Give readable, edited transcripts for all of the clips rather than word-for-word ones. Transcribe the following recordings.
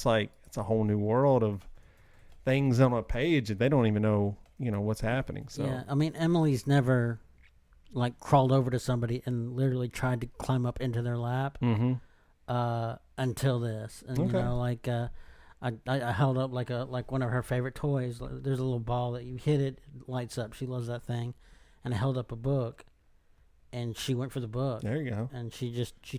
like it's a whole new world of things on a page that they don't even know, what's happening. So yeah, I mean, Emily's never like crawled over to somebody and literally tried to climb up into their lap until this. And I held up like one of her favorite toys. There's a little ball that you hit it lights up. She loves that thing. And I held up a book, and she went for the book. There you go. And she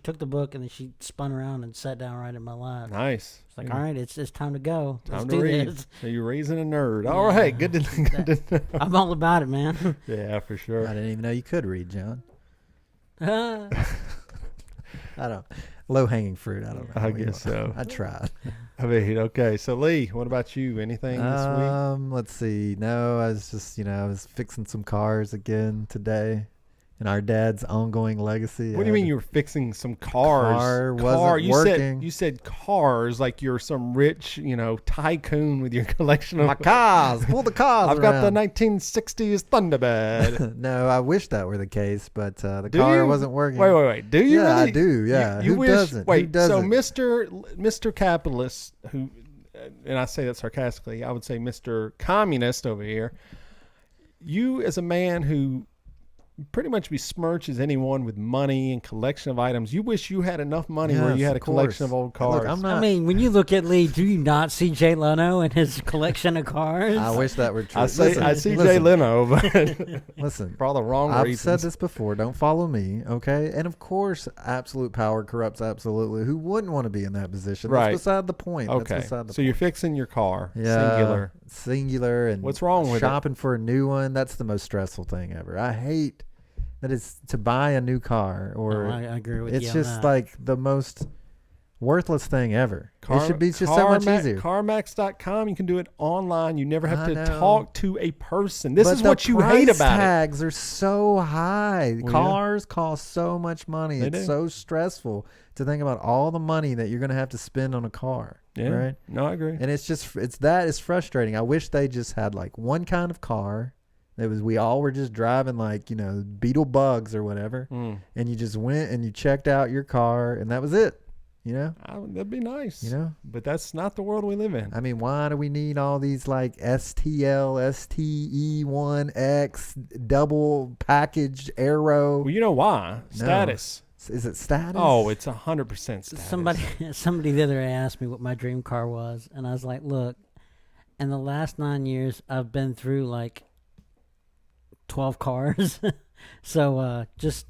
took the book, and then she spun around and sat down right in my lap. Nice. It's like, all right, it's time to go. Time Let's to do read. this. So you're raising a nerd. All right, good to know. I'm all about it, man. Yeah, for sure. I didn't even know you could read, John. Uh, I don't. Low hanging fruit. I don't know. I guess so. I tried. I mean, okay. So Lee, what about you? Anything this week? Let's see. No, I was just, I was fixing some cars again today. And our dad's ongoing legacy. What do you mean you were fixing some cars? Car wasn't working. You said cars like you're some rich, tycoon with your collection of my cars. Pull the cars I've got the 1960s Thunderbird. No, I wish that were the case, but the car wasn't working. Wait. Do you? Yeah, really? I do. Yeah. You Who wish, doesn't? Wait. Who doesn't? So Mr. Capitalist, who, and I say that sarcastically, I would say Mr. Communist over here. You as a man who pretty much besmirches anyone with money and collection of items. You wish you had enough money where you had a collection of old cars. Look, I mean, when you look at Lee, do you not see Jay Leno and his collection of cars? I wish that were true. I see Jay Leno, but listen, for all the wrong I've reasons. said this before. Don't follow me, okay? And of course, absolute power corrupts absolutely. Who wouldn't want to be in that position? Right. That's beside the point. Okay. That's beside the So point. you're fixing your car. Yeah, singular. And what's wrong with shopping for a new one? That's the most stressful thing ever. I hate that it's to buy a new car, or I agree with you. It's just like the most worthless thing ever. It should be just so much easier. CarMax.com, you can do it online. You never have to talk to a person. This is what you hate price about tags are so high. Well, Cars cost so much money. It's so stressful to think about all the money that you're going to have to spend on a car. Yeah. Right? No, I agree. And it's frustrating. I wish they just had like one kind of car. We all were just driving like, Beetle Bugs or whatever. And you just went and you checked out your car and that was it. That'd be nice. But that's not the world we live in. I mean, why do we need all these like STL, STE1X, double packaged Aero? Well, you know why? Status. Is it status? Oh, it's 100% status. Somebody the other day asked me what my dream car was. And I was like, look, in the last 9 years, I've been through like 12 cars. So just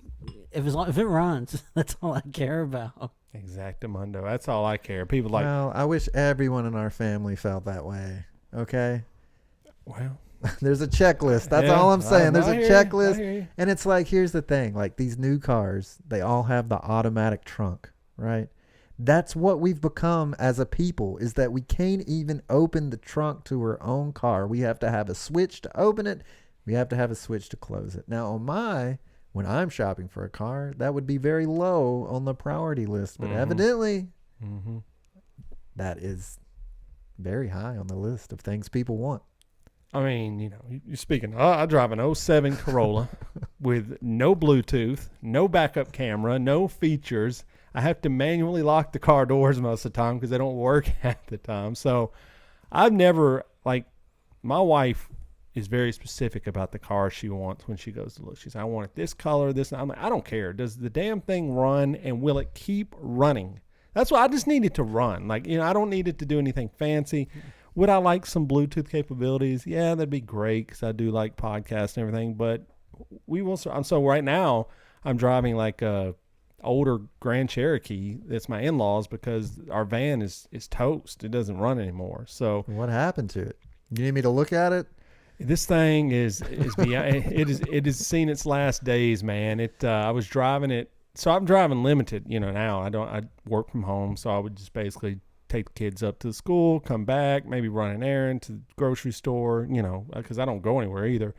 if it runs, that's all I care about. Exactamundo. That's all I care. People like. Well, I wish everyone in our family felt that way. Okay. Well, there's a checklist. That's all I'm saying. There's a checklist, and it's like, here's the thing: like these new cars, they all have the automatic trunk, right? That's what we've become as a people, is that we can't even open the trunk to our own car. We have to have a switch to open it. We have to have a switch to close it. Now, when I'm shopping for a car, that would be very low on the priority list. But evidently, that is very high on the list of things people want. I mean, you're speaking. I drive an 07 Corolla with no Bluetooth, no backup camera, no features. I have to manually lock the car doors most of the time because they don't work half the time. So I've never, my wife is very specific about the car she wants when she goes to look. She says, I want it this color, this. I'm like, I don't care. Does the damn thing run, and will it keep running? That's why I just need it to run. I don't need it to do anything fancy. Would I like some Bluetooth capabilities? Yeah, that'd be great because I do like podcasts and everything. But we will. So right now I'm driving like a older Grand Cherokee. That's my in-laws because our van is toast. It doesn't run anymore. So what happened to it? You need me to look at it? This thing is beyond, it has seen its last days, man. I was driving it, so I'm driving limited. Now I work from home, so I would just basically take the kids up to the school, come back, maybe run an errand to the grocery store, because I don't go anywhere either.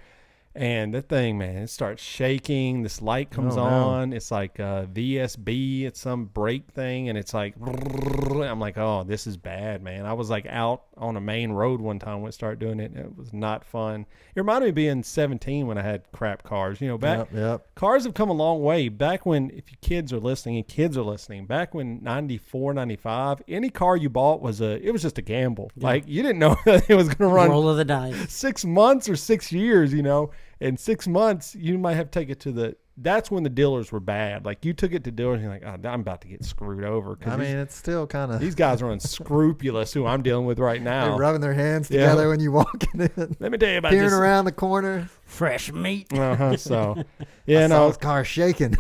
And that thing, man, it starts shaking. This light comes on. It's like VSB. It's some brake thing. And it's like, I'm like, oh, this is bad, man. I was like out on a main road one time when I started doing it. And it was not fun. It reminded me of being 17 when I had crap cars. You know, back cars have come a long way. Back when, if you kids are listening, and kids are listening, back when 94, 95, any car you bought it was just a gamble. Yeah. Like you didn't know that it was going to run roll of the dice 6 months or 6 years, you know. In 6 months, you might have to take it to that's when the dealers were bad. Like you took it to dealers and you're like, oh, I'm about to get screwed over. I mean, it's still kind of. These guys are unscrupulous who I'm dealing with right now. They're rubbing their hands together when you walking in. Let me tell you about peering around the corner. Fresh meat. So, yeah, no. His car shaking.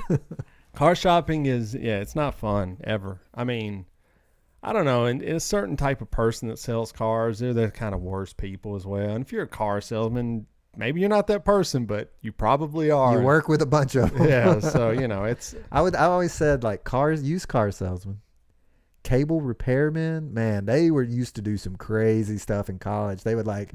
Car shopping it's not fun ever. I mean, I don't know. And a certain type of person that sells cars, they're the kind of worst people as well. And if you're a car salesman, maybe you're not that person, but you probably are. You work with a bunch of them. Yeah, so you know it's. I always said like used car salesmen, cable repairmen. Man, they were used to do some crazy stuff in college. They would like,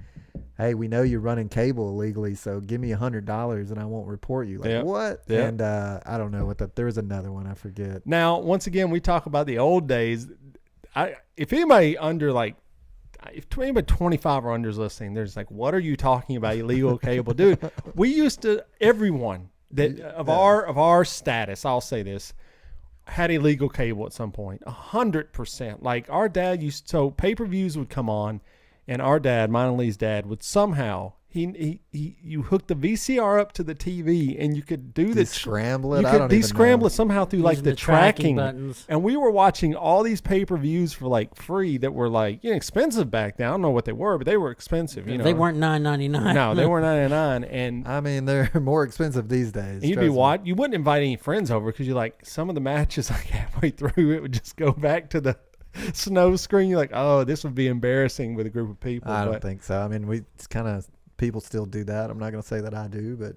hey, we know you're running cable illegally, so give me $100 and I won't report you. Like what? Yep. And I don't know what there was another one I forget. Now, once again, we talk about the old days. If anybody under like. If anybody 25 or under is listening, there's like, what are you talking about, illegal cable? Dude, we used to, everyone that of our status, I'll say this, had illegal cable at some point, 100%. Like our dad so pay-per-views would come on, and our dad, mine and Lee's dad, would somehow, you hook the VCR up to the TV and you could do the scramble it. You could descramble it somehow through like the tracking buttons. And we were watching all these pay-per-views for like free that were like expensive back then. I don't know what they were, but they were expensive. You know, they weren't $9.99. No, they were $9.99. And I mean, they're more expensive these days. And you wouldn't invite any friends over because you're like, some of the matches like halfway through it would just go back to the snow screen. You're like, oh, this would be embarrassing with a group of people. I don't think so. I mean, it's kind of. People still do that. I'm not going to say that I do, but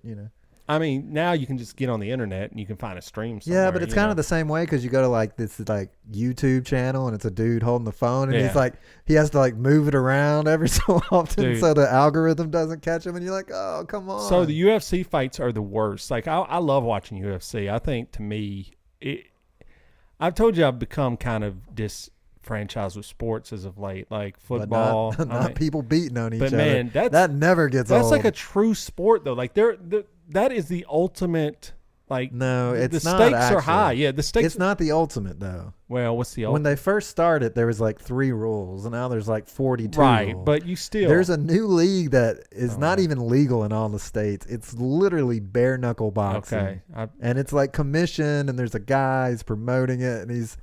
I mean, now you can just get on the internet and you can find a stream somewhere. Yeah, but it's kind of the same way because you go to like this like YouTube channel and it's a dude holding the phone and he's like, he has to like move it around every so often so the algorithm doesn't catch him and you're like, oh, come on. So the UFC fights are the worst. Like I love watching UFC. I think to me, I've told you I've become kind of franchise with sports as of late, like football. But not people beating on each other. But man, that never gets old. That's like a true sport though. Like that is the ultimate. Like no, it's the not. The stakes actually. are high. Yeah, the stakes. It's not the ultimate though. Well, what's the ultimate? When they first started, there was like 3 rules, and now there's like 42. Right, rules. but you still. There's a new league that is not even legal in all the states. It's literally bare knuckle boxing. Okay, and it's like commissioned, and there's a guy who's promoting it, and he's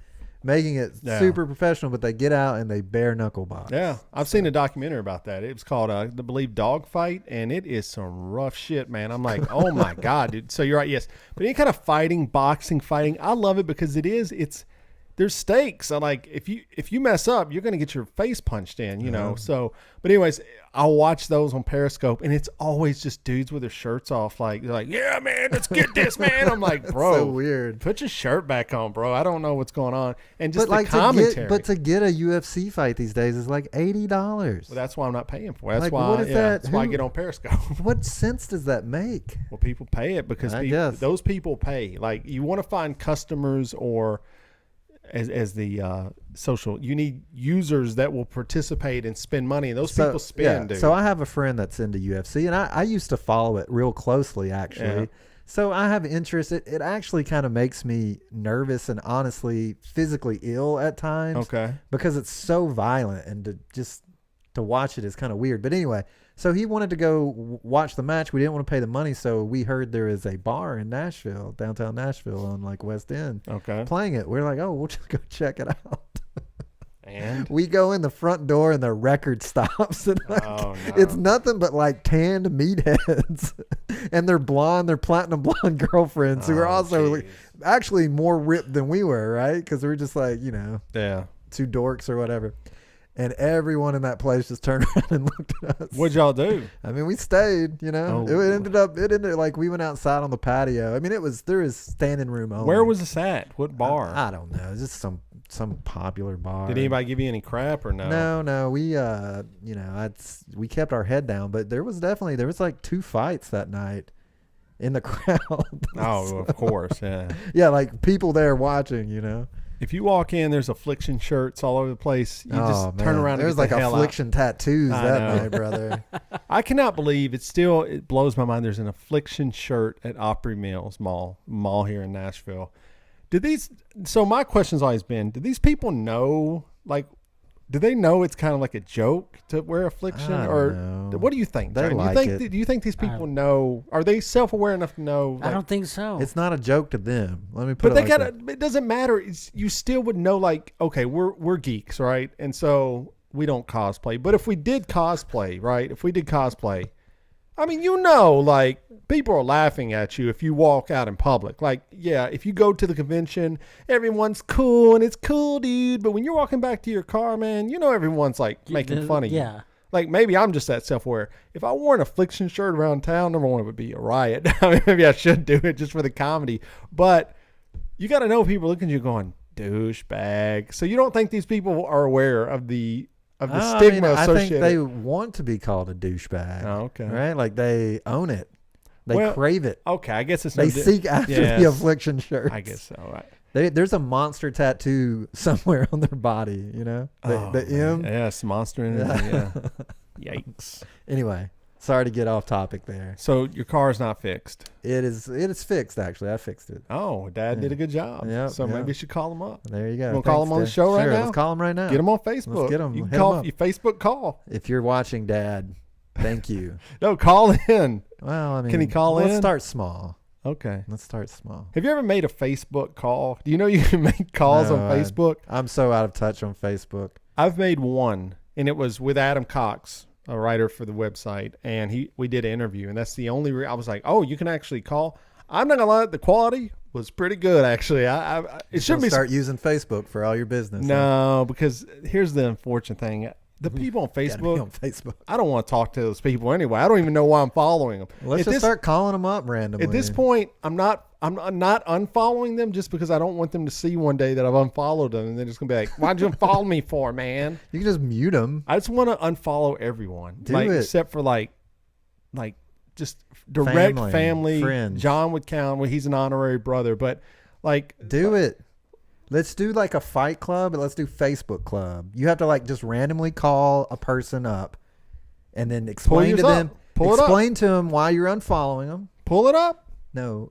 making it super professional, but they get out and they bare knuckle box. Yeah, I've seen a documentary about that. It was called, I believe, Dog Fight, and it is some rough shit, man. I'm like, oh my God, dude. So you're right, yes. But any kind of fighting, boxing, I love it because there's stakes. So like if you mess up, you're gonna get your face punched in, you know. So, but anyways, I'll watch those on Periscope, and it's always just dudes with their shirts off, like they're like, yeah, man, let's get this, man. I'm like, bro, so weird. Put your shirt back on, bro. I don't know what's going on, and just the commentary. To get a UFC fight these days is like $80. Well, that's why I'm not paying for it. That's like, why. What is that? That's why I get on Periscope. What sense does that make? Well, people pay it because those people pay. Like you want to find customers or. As the social, you need users that will participate and spend money, and those people spend. Dude. So I have a friend that's into UFC, and I used to follow it real closely, actually. Yeah. So I have interest. It actually kind of makes me nervous and honestly physically ill at times. Okay. Because it's so violent, and to watch it is kind of weird. But anyway, so he wanted to go watch the match. We didn't want to pay the money, so we heard there is a bar in Nashville, downtown Nashville on like West End. Okay. Playing it. We're like, oh, we'll just go check it out. And we go in the front door and the record stops. And it's nothing but like tanned meatheads. And they're blonde, they're platinum blonde girlfriends who are also like, actually more ripped than we were, right? Because we're just like, 2 dorks or whatever. And everyone in that place just turned around and looked at us. What'd y'all do? I mean, we stayed, you know. Oh. It ended like we went outside on the patio. I mean, there was standing room only. Where was this at? What bar? I don't know. It's just some popular bar. Did anybody give you any crap or no? No. We we kept our head down, but there was like 2 fights that night in the crowd. Oh, of course, yeah. Yeah, like people there watching, you know. If you walk in, there's affliction shirts all over the place. You just turn around. There's and like get the hell affliction tattoos I that know. night, brother. I cannot believe it blows my mind. There's an affliction shirt at Opry Mills Mall here in Nashville. So my question's always been, do these people know, like, do they know it's kind of like a joke to wear affliction? I don't Or know. what do you think, They John? like it. Do you think these people know? Are they self-aware enough to know? I don't think so. It's not a joke to them. Let me put But it like that. it doesn't matter. You still would know, like, okay, we're geeks, right? And so we don't cosplay. But if we did cosplay, right? I mean, like, people are laughing at you if you walk out in public. Like, yeah, if you go to the convention, everyone's cool and it's cool, dude. But when you're walking back to your car, man, everyone's like making fun of you. Yeah. Like, maybe I'm just that self-aware. If I wore an affliction shirt around town, number one, it would be a riot. I mean, maybe I should do it just for the comedy. But you got to know people looking at you going, douchebag. So you don't think these people are aware of the stigma I associated? think they want to be called a douchebag. Oh, okay. Right? Like they own it. They crave it. Okay, I guess it's They seek after the affliction shirt. I guess so. Right. There's a monster tattoo somewhere on their body, you know? The M. Yes, monster energy. Yeah. Yikes. Anyway, sorry to get off topic there. So your car's not fixed. It is fixed, actually. I fixed it. Oh, Dad did a good job. Yep, so yep. maybe you should call him up. There you go. You want to call him on the show right now? Let's call him right now. Get him on Facebook. Let's get him. You can Hit call him up. your Facebook call. If you're watching, Dad, thank you. No, call in. Well, I mean, Can he call in? Let's start small. Okay. Let's start small. Have you ever made a Facebook call? Do you know you can make calls No, on Facebook? I'm so out of touch on Facebook. I've made one, and it was with Adam Cox, a writer for the website, and we did an interview, and that's the only I was like, oh, you can actually call. I'm not gonna lie, the quality was pretty good actually. It shouldn't be start using Facebook for all your business. No, because here's the unfortunate thing. The people on Gotta be Facebook, on Facebook. I don't want to talk to those people anyway. I don't even know why I'm following them. Let's just start calling them up randomly. At this point, I'm not unfollowing them just because I don't want them to see one day that I've unfollowed them, and they're just gonna be like, "Why'd you unfollow me for, man?" You can just mute them. I just want to unfollow everyone, Do it. except for like just direct family. Friends. John would count when he's an honorary brother, but Do it. Let's do like a fight club, and let's do Facebook club. You have to like just randomly call a person up, and then explain to them. Explain to them why you're unfollowing them. Pull it up. No,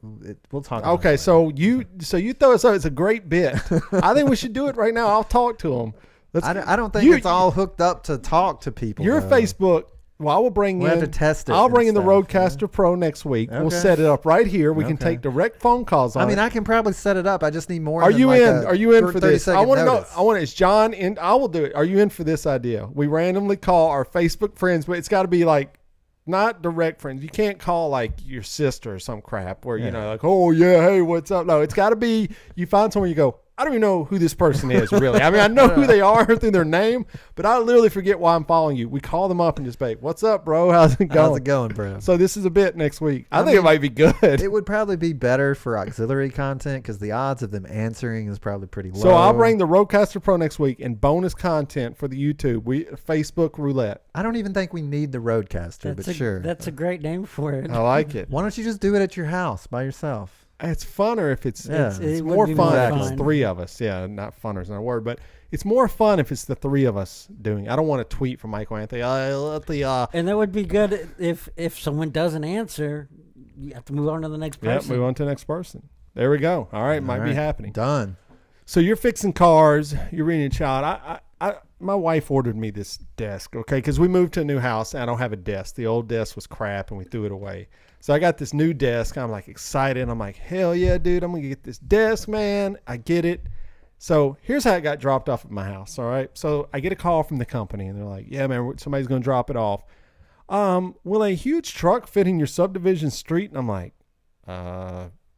we'll talk. About Okay, it so you throw us up. It's a great bit. I think we should do it right now. I'll talk to them. I don't think it's all hooked up to talk to people. Your though. Facebook. Well, I will bring We'll in. have to test it I'll bring in and the stuff, Roadcaster Pro next week. We'll Okay. set it up right here. We can Okay. take direct phone calls on I mean, it. I can probably set it up. I just need more. Are than you like in? Are you in for this? I want to know. notice. Is John in? I will do it. Are you in for this idea? We randomly call our Facebook friends, but it's got to be like not direct friends. You can't call like your sister or some crap where you know like, oh yeah, hey, what's up? No, it's got to be you find someone you go, I don't even know who this person is really. I mean, I know who they are through their name, but I literally forget why I'm following you. We call them up and just say, what's up, bro? How's it going? How's it going, bro? So this is a bit next week. I think mean, it might be good. It would probably be better for auxiliary content because the odds of them answering is probably pretty low. So I'll bring the Roadcaster Pro next week and bonus content for the YouTube. Facebook roulette. I don't even think we need the Roadcaster, but sure. That's a great name for it. I like it. Why don't you just do it at your house by yourself? It's funner if it's it would more be fun more if it's fun. three of us. Yeah, not funner is not a word, but it's more fun if it's the three of us doing. I don't want to tweet from Michael Anthony. And that would be good if someone doesn't answer, you have to move on to the next person. Move on to the next person. There we go. All right, might be happening. Done. So you're fixing cars. You're reading a child. My wife ordered me this desk, okay, because we moved to a new house and I don't have a desk. The old desk was crap and we threw it away. So I got this new desk. I'm like excited. I'm like, hell yeah, dude. I'm going to get this desk, man. I get it. So here's how it got dropped off at my house. All right. So I get a call from the company and they're like, yeah, man, somebody's going to drop it off. Will a huge truck fit in your subdivision street? And I'm like,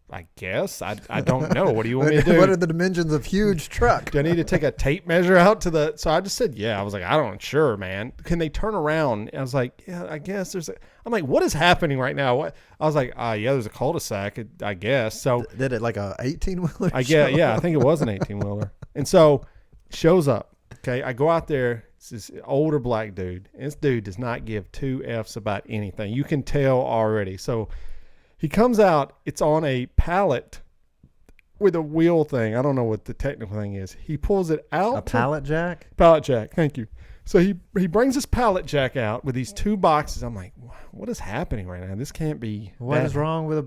I guess. I don't know. What do you want me to do? What are the dimensions of huge truck? Do I need to take a tape measure out to the? So I just said, yeah. I was like, I don't sure, man. Can they turn around? I was like, yeah, I guess there's. I'm like, what is happening right now? What? I was like, yeah, there's a cul-de-sac, I guess. So did it like a 18-wheeler? I guess, yeah, I think it was an 18-wheeler. And so shows up. Okay, I go out there. It's this older black dude. And this dude does not give two F's about anything. You can tell already. So he comes out. It's on a pallet with a wheel thing. I don't know what the technical thing is. He pulls it out. A pallet jack? Pallet jack. Thank you. So he brings this pallet jack out with these two boxes. I'm like, what is happening right now? This can't be. What is wrong with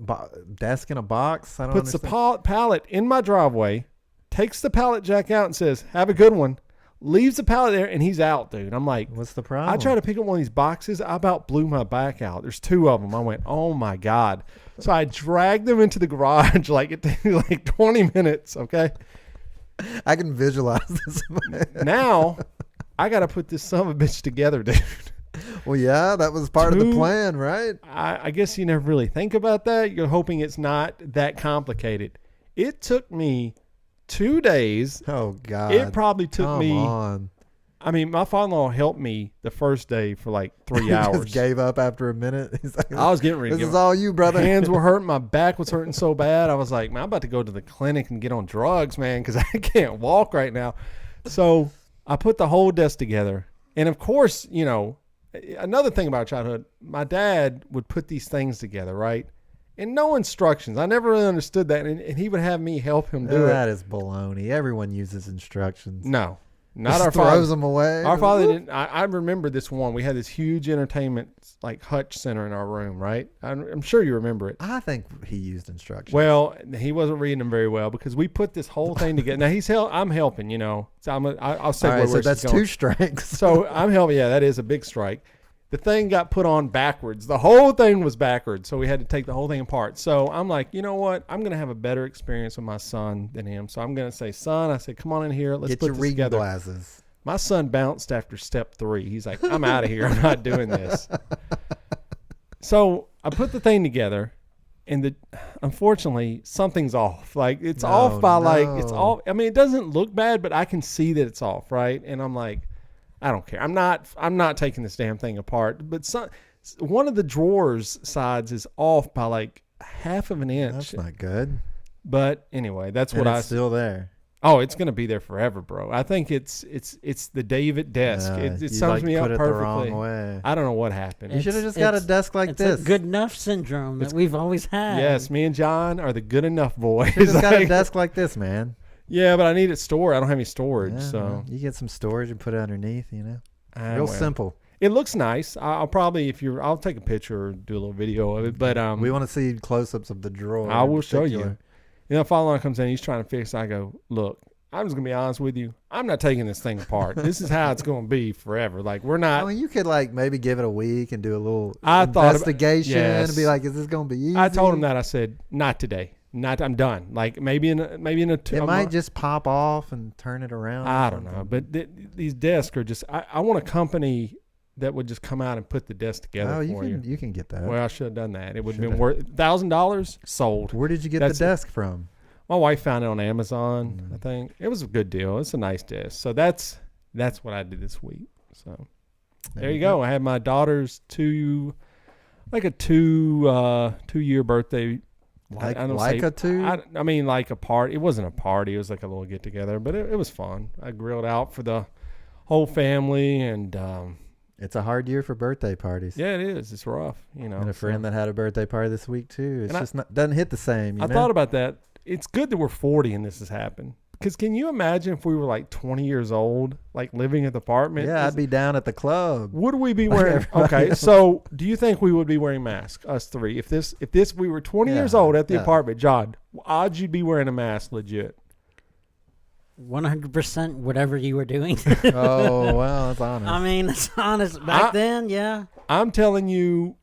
a desk in a box? I don't Puts understand. the pallet in my driveway, takes the pallet jack out and says, have a good one. Leaves the pallet there, and he's out, dude. I'm like, what's the problem? I tried to pick up one of these boxes. I about blew my back out. There's two of them. I went, oh, my God. So I dragged them into the garage. Like, it took me like 20 minutes, okay? I can visualize this. Now, I got to put this son of a bitch together, dude. Well, yeah, that was part of the plan, right? I guess you never really think about that. You're hoping it's not that complicated. It took me 2 days. Oh, God. It probably took Come me. on. I mean, my father-in-law helped me the first day for like 3 He hours. just gave up after a minute. He's like, I was getting ready. this is all you, brother. Hands were hurting. My back was hurting so bad. I was like, man, I'm about to go to the clinic and get on drugs, man, because I can't walk right now. So I put the whole desk together. And, of course, you know, another thing about childhood, my dad would put these things together, right? And no instructions. I never really understood that. And he would have me help him do it. That is baloney. Everyone uses instructions. No, not Just our throws father. them away. Our father didn't. I remember this one. We had this huge entertainment like hutch center in our room, right? I'm sure you remember it. I think he used instructions. Well, he wasn't reading them very well because we put this whole thing together. Now I'm helping, you know. So I'll say all right, where so that's she's going. 2 strikes. So I'm helping. Yeah, that is a big strike. The thing got put on backwards. The whole thing was backwards, so we had to take the whole thing apart. So I'm like, you know what? I'm going to have a better experience with my son than him. So I'm going to say, son, I said, come on in here. Let's Get put your this reading together. glasses. My son bounced after step 3. He's like, I'm out of here. I'm not doing this. So I put the thing together, and unfortunately, something's off. Like, it's off by it's off. I mean, it doesn't look bad, but I can see that it's off, right? And I'm like, I don't care. I'm not taking this damn thing apart. But one of the drawers sides is off by like half of an inch. That's not good. But anyway, that's And what it's still there. Oh, it's going to be there forever, bro. I think it's the David desk. It sums me up perfectly. The wrong way. I don't know what happened. You should have just got a desk like it's this. a good enough syndrome that we've always had. Yes, me and John are the good enough boys. You just got a desk like this, man. Yeah, but I need it stored. I don't have any storage, Yeah, so well, you get some storage and put it underneath. You know, well, simple. It looks nice. I'll probably I'll take a picture or do a little video of it. But we want to see close-ups of the drawer. I will show you. You know, follow-on comes in. He's trying to fix. I go, look. I'm just gonna be honest with you. I'm not taking this thing apart. This is how it's gonna be forever. Like we're not. I mean, you could like maybe give it a week and do a little investigation and be like, "Is this gonna be easy?" I told him that. I said, "Not today. I'm done. Like maybe in a 2 It might just pop off and turn it around. I don't know. But these desks are just. I want a company that would just come out and put the desk together for you. You can get that. Well, I should have done that. It would have been worth $1,000 sold. Where did you get the desk from? My wife found it on Amazon. I think it was a good deal. It's a nice desk. So that's what I did this week. So there you go. I had my daughter's 2-year birthday. I mean, like a party. It wasn't a party. It was like a little get together, but it was fun. I grilled out for the whole family, and it's a hard year for birthday parties. Yeah, it is. It's rough, you know. And a friend that had a birthday party this week too. It's just doesn't hit the same. I thought about that. It's good that we're 40 and this has happened. Because can you imagine if we were like 20 years old, like living in the apartment? Yeah, I'd be down at the club. Would we be wearing? Okay, so do you think we would be wearing masks, us three? If we were 20 years old at the apartment, John, odds you'd be wearing a mask, legit. 100% whatever you were doing. Oh, well, that's honest. I mean, it's honest. Back then, yeah. I'm telling you,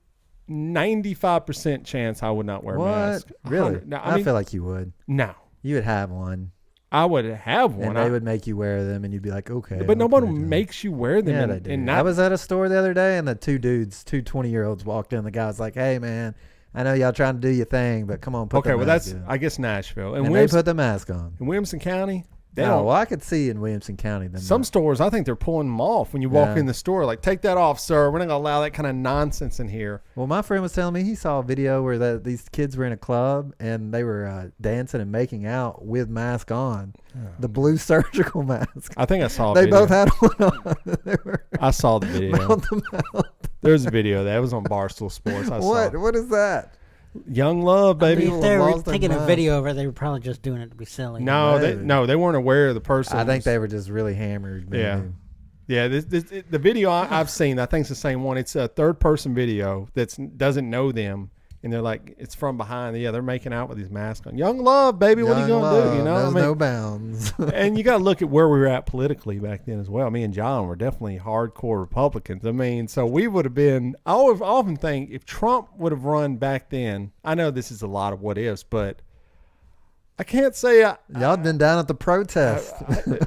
95% chance I would not wear a mask. Really? No, I feel like you would. No. You would have one. I would have one. And they would make you wear them, and you'd be like, okay. But nobody makes you wear them. Yeah, they do. I was at a store the other day, and the two 20-year-olds walked in. The guy was like, hey, man, I know y'all trying to do your thing, but come on, put the mask on. I guess Nashville. And they put the mask on. In Williamson County, I could see in Williamson County. Some stores, I think they're pulling them off when you walk in the store. Like, take that off, sir. We're not going to allow that kind of nonsense in here. Well, my friend was telling me he saw a video where these kids were in a club and they were dancing and making out with mask on. The blue surgical mask. I think I saw They both had one on. I saw the video. There's a video that was on Barstool Sports. What is that? Young love, baby. If they were taking a video of it, they were probably just doing it to be silly. No, they weren't aware of the person. I think they were just really hammered. Maybe. Yeah. The video I've seen, I think it's the same one. It's a third-person video that doesn't know them, and they're like, it's from behind. Yeah, they're making out with these masks on. Young love, baby. What are you gonna do? You know, no bounds. And you got to look at where we were at politically back then as well. Me and John were definitely hardcore Republicans. I mean, so we would have been. I often think if Trump would have run back then. I know this is a lot of what ifs, but I can't say y'all been down at the protest,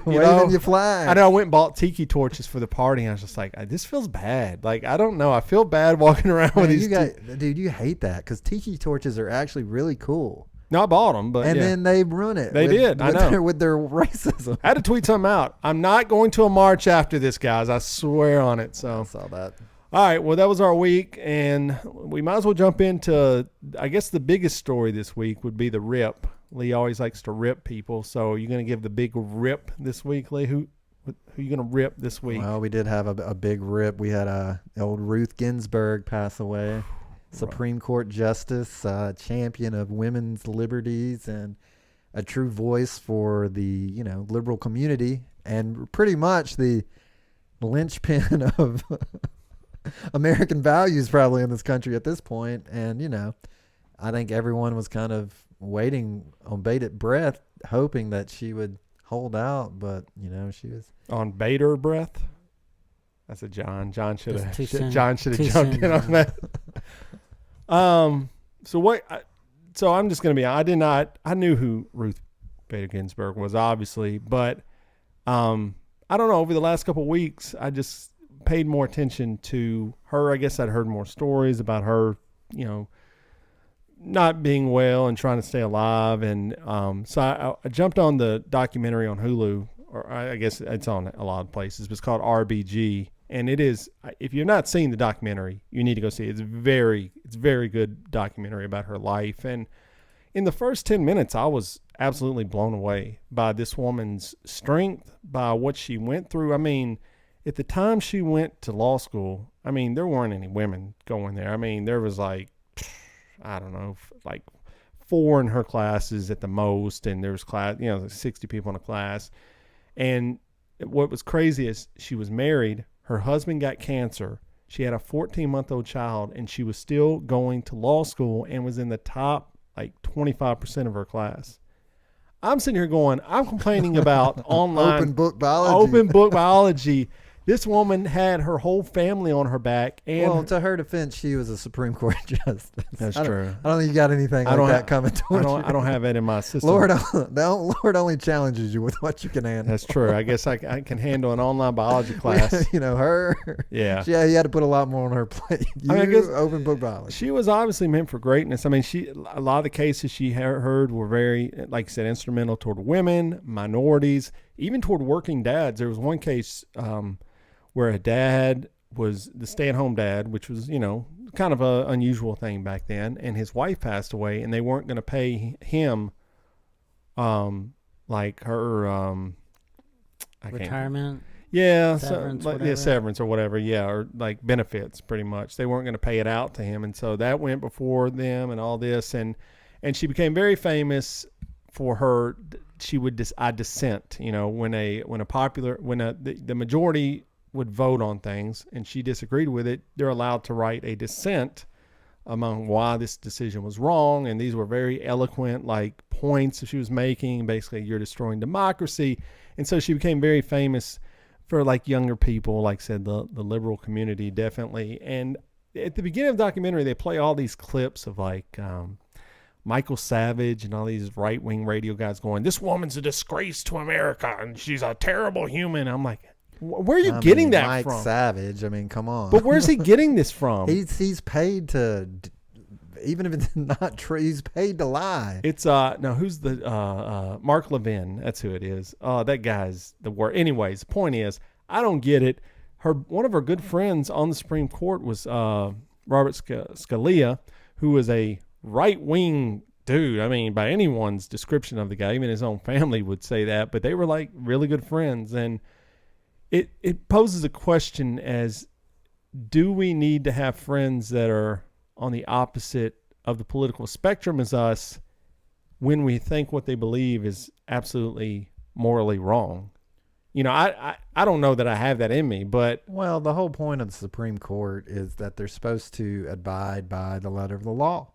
waving your flag. I know I went and bought tiki torches for the party, and I was just like, this feels bad. Like, I don't know. I feel bad walking around with these. Dude, you hate that because tiki torches are actually really cool. No, I bought them, but then they ruin it. They did. I know with their racism. I had to tweet something out. I'm not going to a march after this, guys. I swear on it. So I saw that. All right, well, that was our week, and we might as well jump into, I guess the biggest story this week would be the rip. Lee always likes to rip people, so you're going to give the big rip this week, Lee? Who you going to rip this week? Well, we did have a big rip. We had old Ruth Ginsburg pass away, Supreme Court Justice, champion of women's liberties, and a true voice for the liberal community, and pretty much the linchpin of American values probably in this country at this point. And I think everyone was kind of waiting on bated breath, hoping that she would hold out, but she was on bated breath. That's a John. John should have jumped in on that. So I'm just gonna be. I knew who Ruth Bader Ginsburg was, obviously, but I don't know. Over the last couple of weeks, I just paid more attention to her. I guess I'd heard more stories about her, not being well and trying to stay alive. And so I jumped on the documentary on Hulu, or I guess it's on a lot of places, but it's called RBG. And it is, if you've not seen the documentary, you need to go see it. It's very good documentary about her life. And in the first 10 minutes, I was absolutely blown away by this woman's strength, by what she went through. I mean, at the time she went to law school, I mean, there weren't any women going there. I mean, there was like 4 in her classes at the most, and there was 60 people in a class. And what was crazy is she was married, her husband got cancer, she had a 14-month-old child, and she was still going to law school and was in the top 25% of her class. I'm sitting here going, I'm complaining about online open book biology. This woman had her whole family on her back. And to her defense, she was a Supreme Court justice. That's true. I don't think you got anything like that coming towards you. I don't have that in my system. Lord only challenges you with what you can handle. That's true. I guess I can handle an online biology class. Her. Yeah. You had to put a lot more on her plate. I guess open book biology. She was obviously meant for greatness. I mean, a lot of the cases she heard were very, like I said, instrumental toward women, minorities, even toward working dads. There was one case where a dad was the stay-at-home dad, which was, kind of a unusual thing back then, and his wife passed away, and they weren't going to pay him, retirement. Yeah, severance, severance or whatever. Yeah, or like benefits, pretty much. They weren't going to pay it out to him, and so that went before them, and all this, and she became very famous for her. She would dissent. When the majority would vote on things and she disagreed with it, they're allowed to write a dissent among why this decision was wrong. And these were very eloquent points that she was making. Basically, you're destroying democracy. And so she became very famous for younger people, like I said, the liberal community, definitely. And at the beginning of the documentary, they play all these clips of Michael Savage and all these right-wing radio guys going, this woman's a disgrace to America and she's a terrible human. I'm like, where are you getting that from? Mike Savage, come on. But where's he getting this from? He's paid to even if it's not true, he's paid to lie. It's no, who's the Mark Levin? That's who it is. That guy's the worst. Anyways, the point is, I don't get it. One of her good friends on the Supreme Court was Robert Scalia, who was a right-wing dude. I mean, by anyone's description of the guy, even his own family would say that. But they were like really good friends, and it poses a question as, do we need to have friends that are on the opposite of the political spectrum as us when we think what they believe is absolutely morally wrong? I don't know that I have that in me, but... Well, the whole point of the Supreme Court is that they're supposed to abide by the letter of the law.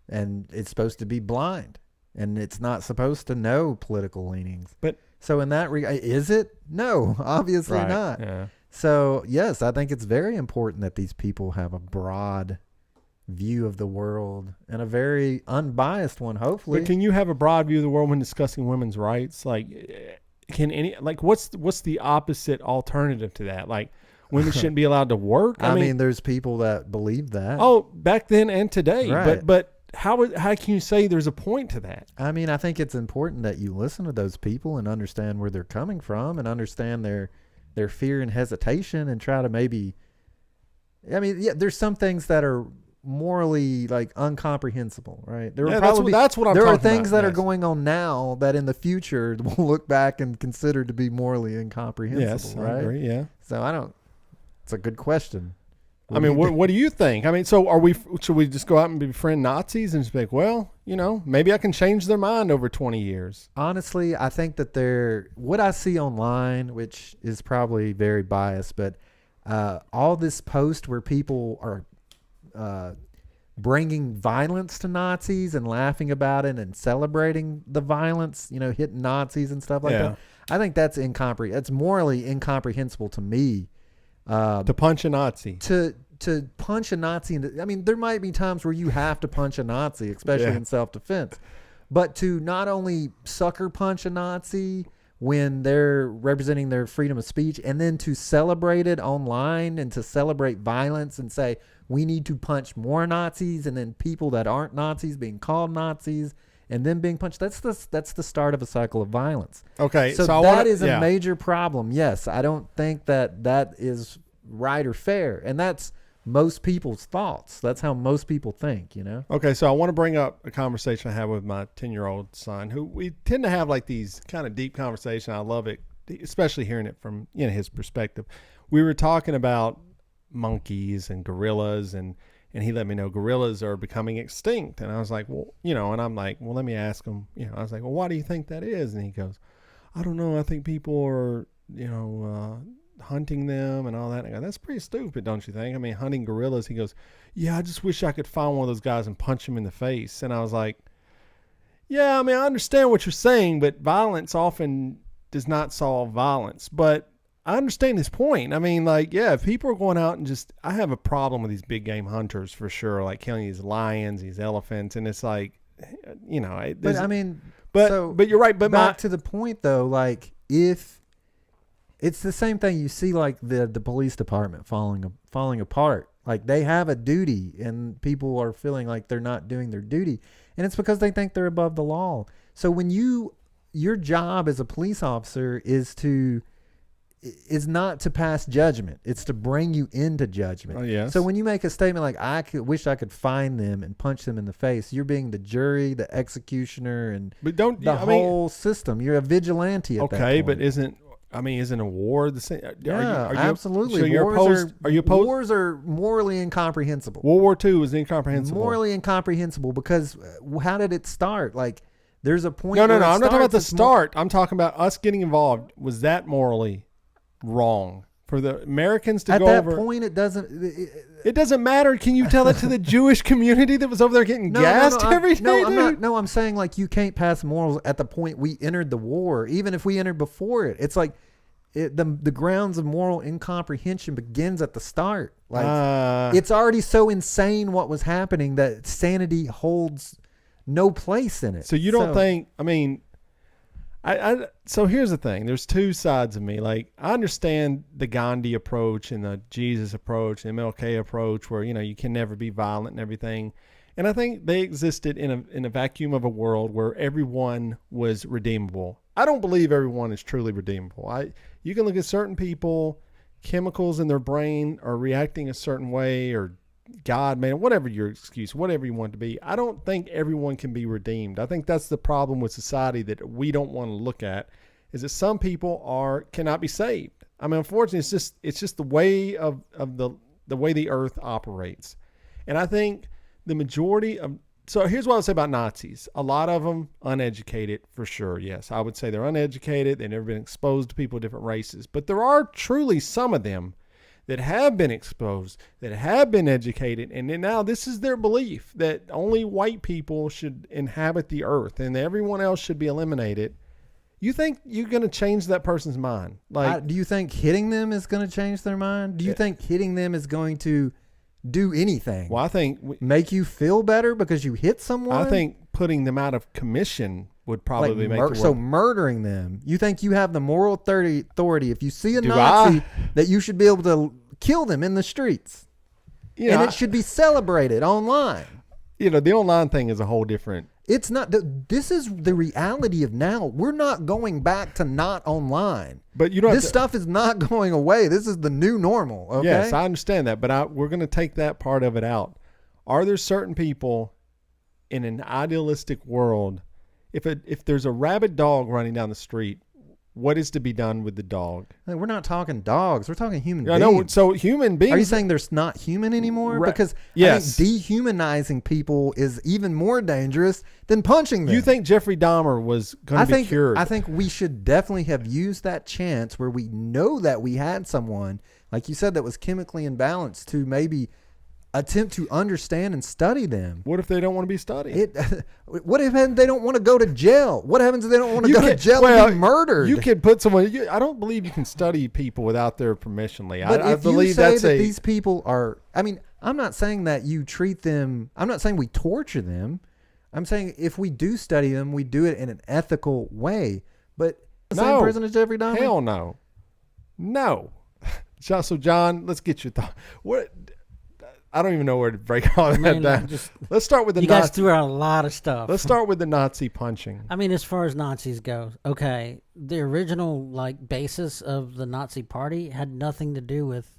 And it's supposed to be blind. And it's not supposed to know political leanings. But so in that regard, is it? No, obviously right, not. Yeah. So, yes, I think it's very important that these people have a broad view of the world and a very unbiased one, hopefully. But can you have a broad view of the world when discussing women's rights? Like... what's the opposite alternative to that? Like, women shouldn't be allowed to work? I mean, there's people that believe that. Oh, back then and today. Right. But how can you say there's a point to that? I mean, I think it's important that you listen to those people and understand where they're coming from and understand their fear and hesitation and try to maybe... I mean, yeah, there's some things that are morally like incomprehensible, right? There that's what I'm talking about. There are things that are yes. going on now that in the future we'll look back and consider to be morally incomprehensible, Yes, right? I agree, yeah. So it's a good question. What do you think? I mean, so should we just go out and befriend Nazis and just be like, well, maybe I can change their mind over 20 years? Honestly, I think that what I see online, which is probably very biased, but all this post where people are bringing violence to Nazis and laughing about it and celebrating the violence, hitting Nazis and stuff like that. I think that's It's morally incomprehensible to me. To punch a Nazi. To punch a Nazi. I mean, there might be times where you have to punch a Nazi, especially in self-defense. But to not only sucker punch a Nazi when they're representing their freedom of speech, and then to celebrate it online and to celebrate violence and say, we need to punch more Nazis, and then people that aren't Nazis being called Nazis and then being punched. That's the start of a cycle of violence. Okay. So that is a major problem. Yes. I don't think that is right or fair. And that's most people's thoughts. That's how most people think, Okay. So I want to bring up a conversation I had with my 10-year-old son, who we tend to have like these kind of deep conversations. I love it, especially hearing it from, his perspective. We were talking about monkeys and gorillas, and he let me know gorillas are becoming extinct. And I was like, well, and I'm like, well, let me ask him, I was like, well, why do you think that is? And he goes, I don't know. I think people are, hunting them and all that. And I go, that's pretty stupid, don't you think? I mean, hunting gorillas. He goes, yeah, I just wish I could find one of those guys and punch him in the face. And I was like, yeah, I mean, I understand what you're saying, but violence often does not solve violence. But I understand his point. I mean, like, yeah, if people are going out and I have a problem with these big game hunters for sure, like killing these lions, these elephants, and it's like, but I mean, but you're right. But back to the point though, like if it's the same thing, you see like the police department falling apart. Like they have a duty, and people are feeling like they're not doing their duty, and it's because they think they're above the law. So when your job as a police officer is not to pass judgment. It's to bring you into judgment. Oh, yes. So when you make a statement like, wish I could find them and punch them in the face, you're being the jury, the executioner, and whole system. You're a vigilante at that point. Okay, but isn't a war the same? Absolutely. So you're opposed? Are you opposed? Wars are morally incomprehensible. World War II was incomprehensible. Morally incomprehensible because how did it start? Like there's a point. No. I'm not talking about the start. I'm talking about us getting involved. Was that morally wrong for the Americans to go over? At that point, it doesn't matter. Can you tell it to the Jewish community that was over there getting gassed every day? I'm saying like you can't pass morals at the point we entered the war, even if we entered before it. It's like the grounds of moral incomprehension begins at the start. Like it's already so insane what was happening that sanity holds no place in it. So you don't think? I mean, so here's the thing. There's two sides of me. Like I understand the Gandhi approach and the Jesus approach and MLK approach, where you can never be violent and everything. And I think they existed in a vacuum of a world where everyone was redeemable. I don't believe everyone is truly redeemable. You can look at certain people, chemicals in their brain are reacting a certain way, or God, man, whatever your excuse, whatever you want to be. I don't think everyone can be redeemed. I think that's the problem with society that we don't want to look at, is that some people cannot be saved. I mean, unfortunately, it's just the way of the way the earth operates. And I think the majority of, so here's what I would say about Nazis. A lot of them uneducated, for sure. Yes, I would say they're uneducated. They've never been exposed to people of different races. But there are truly some of them that have been exposed, that have been educated, and then now this is their belief that only white people should inhabit the earth and everyone else should be eliminated. You think you're going to change that person's mind? Like, do you think hitting them is going to change their mind? Do you think hitting them is going to do anything? Well, I think make you feel better because you hit someone? I think putting them out of commission would probably make it work. So murdering them. You think you have the moral authority if you see a Nazi that you should be able to kill them in the streets? Yeah, and it should be celebrated online. The online thing is a whole different. It's not. This is the reality of now. We're not going back to not online. But you don't. This stuff is not going away. This is the new normal. Okay? Yes, I understand that, but we're going to take that part of it out. Are there certain people in an idealistic world? If there's a rabid dog running down the street, what is to be done with the dog? We're not talking dogs. We're talking human beings. No, so human beings. Are you saying there's not human anymore? Because yes. I think dehumanizing people is even more dangerous than punching them. You think Jeffrey Dahmer was going to be cured? I think we should definitely have used that chance where we know that we had someone, like you said, that was chemically imbalanced to maybe attempt to understand and study them. What if they don't want to be studied? What if they don't want to go to jail? What happens if they don't want to go to jail and be murdered? You could put someone. I don't believe you can study people without their permission, Lee. But I believe you say that these people are. I mean, I'm not saying that you treat them. I'm not saying we torture them. I'm saying if we do study them, we do it in an ethical way. But same prison as Jeffrey Dahmer? Hell no. No. So John, let's get your thought. What? I don't even know where to break all that down. Let's start with the Nazi. You guys threw out a lot of stuff. Let's start with the Nazi punching. I mean, as far as Nazis go, okay, the original basis of the Nazi Party had nothing to do with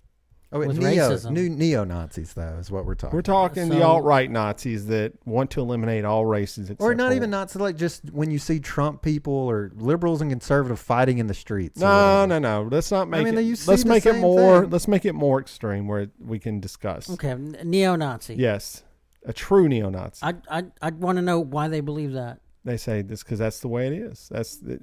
racism. New neo-Nazis, though, is what we're talking. We're talking the alt-right Nazis that want to eliminate all races. Or not even Nazis, like just when you see Trump people or liberals and conservatives fighting in the streets. No. Let's not make it. Let's make it more. Let's make it more extreme where we can discuss. Okay, neo-Nazi. Yes, a true neo-Nazi. I'd want to know why they believe that. They say this because that's the way it is.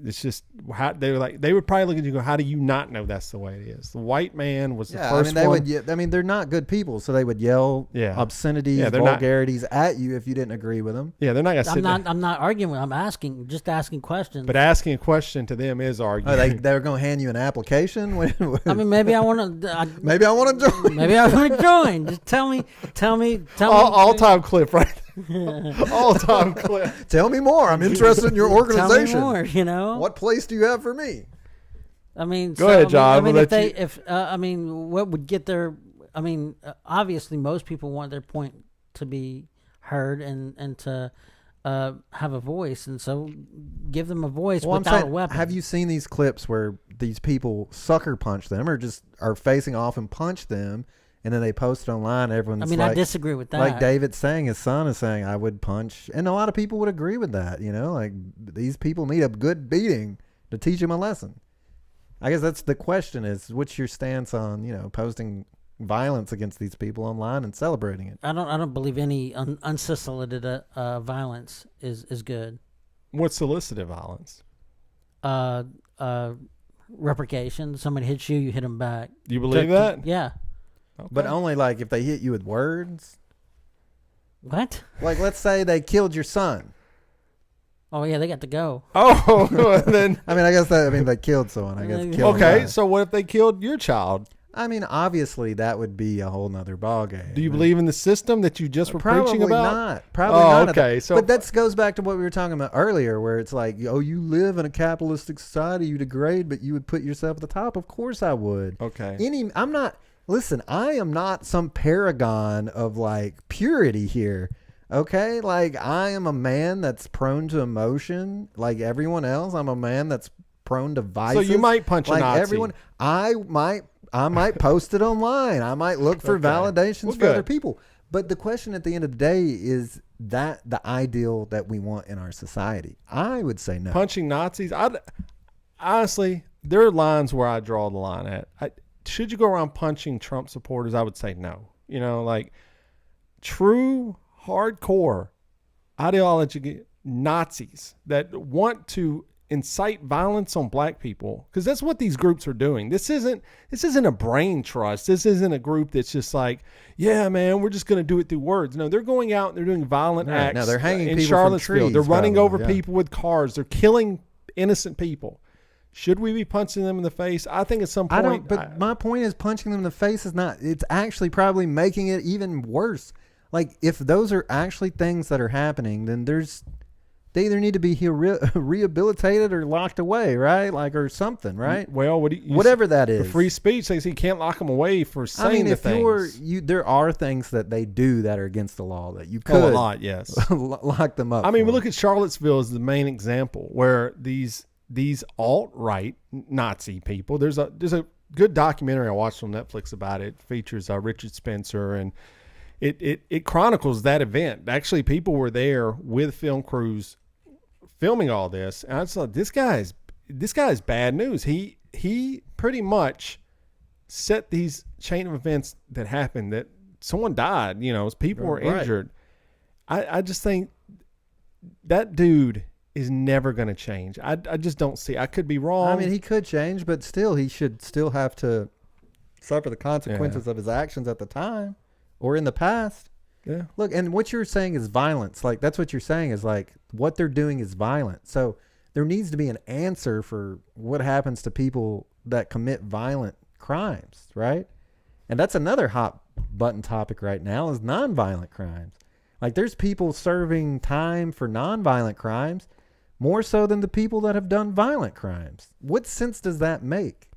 It's just how they would probably look at you and go, how do you not know that's the way it is? The white man was the first one. They're not good people, so they would yell obscenities, vulgarities at you if you didn't agree with them. Yeah, they're not gonna I'm not arguing. I'm asking questions. But asking a question to them is arguing. They're going to hand you an application. I mean, maybe I want to. Maybe I want to join. Maybe I want to join. Just tell me. All-time clip, right? All-time clip. Tell me more. I'm interested in your organization. Tell me more, What place do you have for me? I mean, go ahead, John. What would get their? I mean, obviously, most people want their point to be heard and to have a voice, and so give them a voice without a weapon. Have you seen these clips where these people sucker punch them, or just are facing off and punch them? And then they post it online. Everyone's I disagree with that. Like David's saying, his son is saying, I would punch. And a lot of people would agree with that. Like these people need a good beating to teach them a lesson. I guess that's the question is, what's your stance on, posting violence against these people online and celebrating it? I don't believe any unsolicited violence is good. What's solicited violence? Replication. Somebody hits you, you hit them back. You believe that? Yeah. Okay. But only if they hit you with words. What? Like, let's say they killed your son. Oh yeah, they got to go. Oh, then I guess they killed someone. I guess. Okay, so what if they killed your child? Obviously that would be a whole nother ballgame. Do you believe in the system that you just were preaching about? Probably not. Okay, but that goes back to what we were talking about earlier, where it's like, you live in a capitalistic society, you degrade, but you would put yourself at the top. Of course I would. Okay. Listen, I am not some paragon of purity here. Okay, like I am a man that's prone to emotion, like everyone else. I'm a man that's prone to vices. So you might punch like a Nazi. everyone. I might post it online. I might look for validations for other people. But the question at the end of the day is that the ideal that we want in our society? I would say no. Punching Nazis. Honestly, there are lines where I draw the line at. Should you go around punching Trump supporters? I would say no. You know, like true hardcore ideology Nazis that want to incite violence on black people, because that's what these groups are doing. This isn't a brain trust. This isn't a group that's just like, yeah, man, we're just going to do it through words. No, they're going out and they're doing violent acts. No, they're hanging in people Charlottesville. from trees, they're running probably, over people with cars. They're killing innocent people. Should we be punching them in the face? I think at some point. My point is, punching them in the face is not. It's actually probably making it even worse. Like, if those are actually things that are happening, then they either need to be rehabilitated or locked away, right? Like, or something, right? Well, whatever that is. For free speech, they say you can't lock them away for saying the things. There are things that they do that are against the law that you could a lot, yes. lock them up. I mean, we look at Charlottesville as the main example where these alt-right Nazi people. There's a good documentary I watched on Netflix about it. It features Richard Spencer, and it chronicles that event. Actually, people were there with film crews filming all this, and I just thought, this guy's bad news. He pretty much set these chain of events that happened, that someone died, people were injured. I just think that dude is never going to change. I just don't see. I could be wrong. I mean, he could change, but still, he should still have to suffer the consequences of his actions at the time or in the past. Yeah. Look, and what you're saying is violence. Like, that's what you're saying is, like, what they're doing is violent. So there needs to be an answer for what happens to people that commit violent crimes, right? And that's another hot button topic right now, is nonviolent crimes. Like, there's people serving time for nonviolent crimes more so than the people that have done violent crimes. What sense does that make?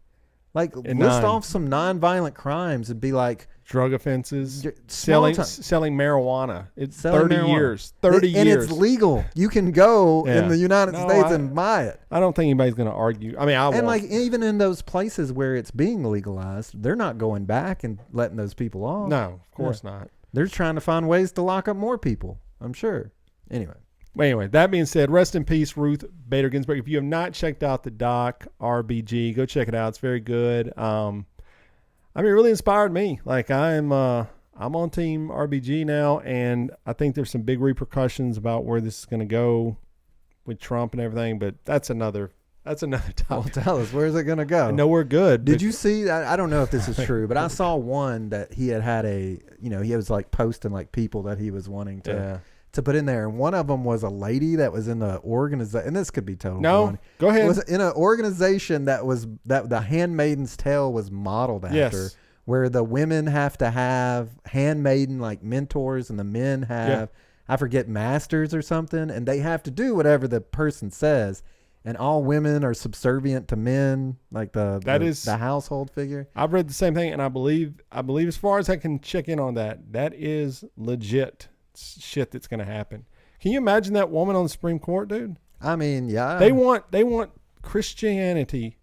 Like, list off some nonviolent crimes and be like, drug offenses, selling marijuana. It's 30 marijuana. Years. 30 years. And it's legal. You can go in the United States and buy it. I don't think anybody's going to argue. I mean, and like, even in those places where it's being legalized, they're not going back and letting those people off. No, of course not. They're trying to find ways to lock up more people, I'm sure. Anyway, that being said, rest in peace, Ruth Bader Ginsburg. If you have not checked out the doc, RBG, go check it out. It's very good. It really inspired me. Like, I'm on team RBG now, and I think there's some big repercussions about where this is going to go with Trump and everything, but that's another topic. Well, tell us, where's it going to go? I know we're good. Did you see, I don't know if this is true, but I saw one that he had he was like posting like people that he was wanting to put in there. And one of them was a lady that was in the organization, and this could be totally funny. Go ahead. It was in an organization that the Handmaid's Tale was modeled after, where the women have to have handmaiden like mentors, and the men have, I forget, masters or something, and they have to do whatever the person says. And all women are subservient to men, like the household figure. I've read the same thing, and I believe as far as I can check in on that is legit shit that's going to happen. Can you imagine that woman on the Supreme Court, dude? I mean, yeah. They want Christianity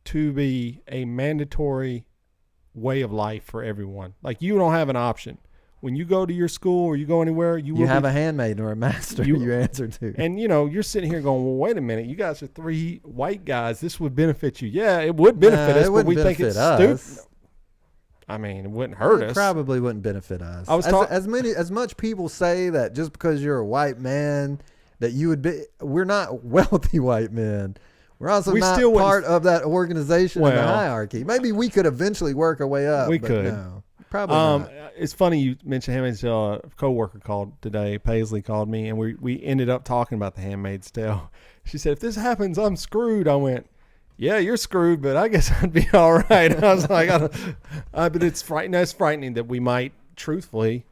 to be a mandatory way of life for everyone. Like, you don't have an option. When you go to your school or you go anywhere, you have a handmaiden or a master you answer to. And, you're sitting here going, well, wait a minute. You guys are 3 white guys. This would benefit you. Yeah, it would benefit us, but we think it's stupid. I mean, it wouldn't hurt us. It probably wouldn't benefit us. As much people say that just because you're a white man that you would be, we're not wealthy white men. We're also not part of that organization in the hierarchy. Maybe we could eventually work our way up. We could. No, probably not. It's funny you mentioned Handmaid's Tale. A coworker called today. Paisley called me, and we ended up talking about the Handmaid's Tale. She said, if this happens, I'm screwed. I went, yeah, you're screwed, but I guess I'd be all right. I was like, but it's frightening. It's frightening that we might, truthfully,